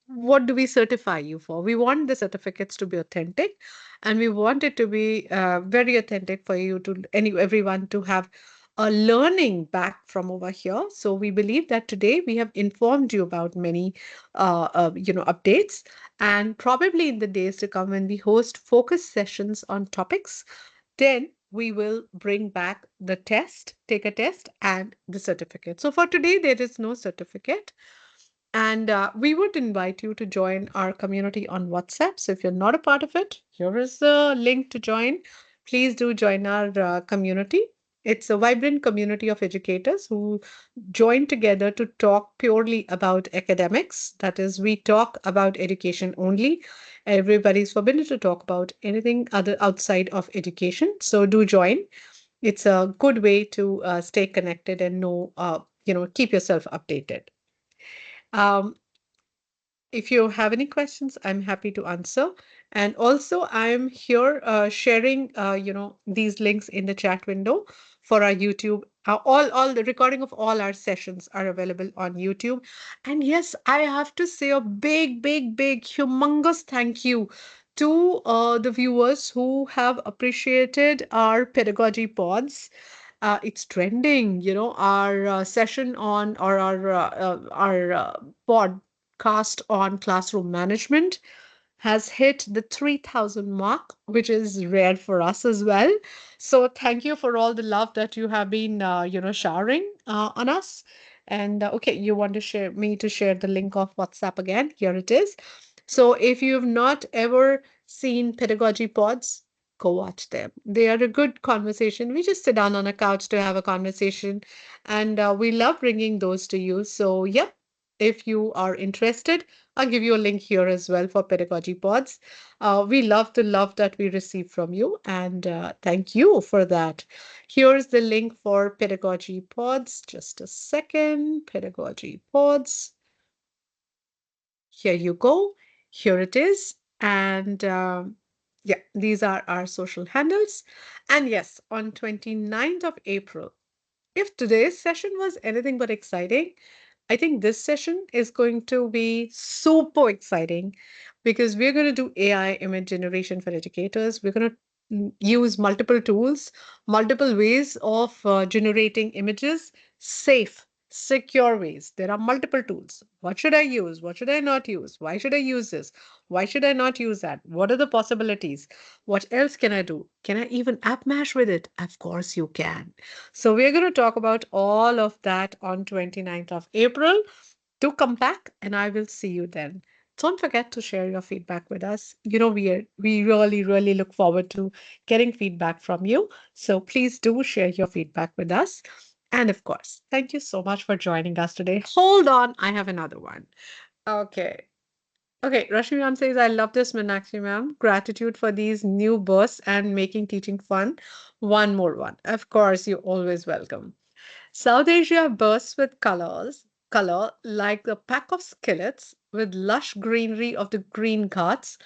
what do we certify you for? We want the certificates to be authentic, and we want it to be very authentic for you to everyone to have a learning back from over here. So we believe that today we have informed you about many, updates, and probably in the days to come when we host focus sessions on topics, then we will bring back the test, take a test, and the certificate. So for today, there is no certificate. And we would invite you to join our community on WhatsApp. So if you're not a part of it, here is the link to join. Please do join our community. It's a vibrant community of educators who join together to talk purely about academics. That is, we talk about education only. Everybody's forbidden to talk about anything other outside of education. So do join. It's a good way to stay connected and know, keep yourself updated. Um, if you have any questions, I'm happy to answer. And also, I'm here sharing, these links in the chat window for our YouTube. All the recording of all our sessions are available on YouTube. And yes, I have to say a big, big, big, humongous thank you to the viewers who have appreciated our pedagogy pods. It's trending, our session on or our podcast on classroom management has hit the 3,000 mark, which is rare for us as well. So thank you for all the love that you have been, showering on us. And okay, you want to share me to share the link of WhatsApp again? Here it is. So if you've not ever seen pedagogy pods, go watch them. They are a good conversation. We just sit down on a couch to have a conversation, and we love bringing those to you. So, yep, if you are interested, I'll give you a link here as well for Pedagogy Pods. We love the love that we receive from you, and thank you for that. Here's the link for Pedagogy Pods. Just a second. Pedagogy Pods. Here you go. Here it is. And yeah, these are our social handles. And yes, on 29th of April, if today's session was anything but exciting, I think this session is going to be super exciting because we're going to do AI image generation for educators. We're going to use multiple tools, multiple ways of generating images, safe, secure ways. There are multiple tools. What should I use? What should I not use? Why should I use this? Why should I not use that? What are the possibilities? What else can I do? Can I even app mash with it? Of course you can. So we're going to talk about all of that on 29th of April. Do come back and I will see you then. Don't forget to share your feedback with us. We really, really look forward to getting feedback from you. So please do share your feedback with us. And of course, thank you so much for joining us today. Hold on, I have another one. Okay. Okay, Rashmi ma'am says, I love this, Meenakshi ma'am. Gratitude for these new bursts and making teaching fun. One more one. Of course, you're always welcome. South Asia bursts with color like a pack of skillets with lush greenery of the green ghats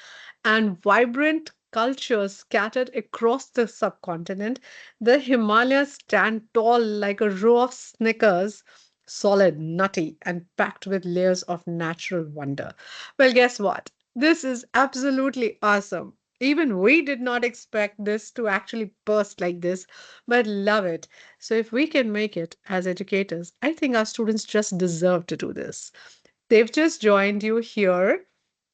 and vibrant cultures scattered across the subcontinent. The Himalayas stand tall like a row of Snickers, solid, nutty, and packed with layers of natural wonder. Well, guess what? This is absolutely awesome. Even we did not expect this to actually burst like this, but love it. So, if we can make it as educators, I think our students just deserve to do this. They've just joined you here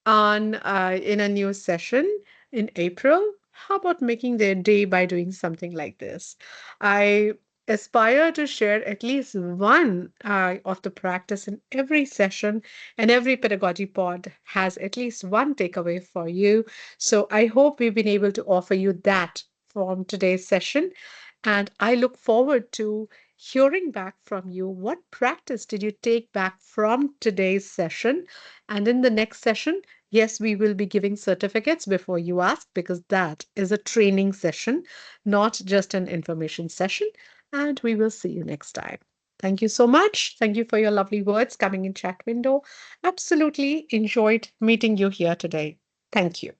on in a new session in April. How about making their day by doing something like this? I aspire to share at least one of the practice in every session, and every pedagogy pod has at least one takeaway for you. So I hope we've been able to offer you that from today's session. And I look forward to hearing back from you. What practice did you take back from today's session? And in the next session, yes, we will be giving certificates before you ask, because that is a training session, not just an information session. And we will see you next time. Thank you so much. Thank you for your lovely words coming in chat window. Absolutely enjoyed meeting you here today. Thank you.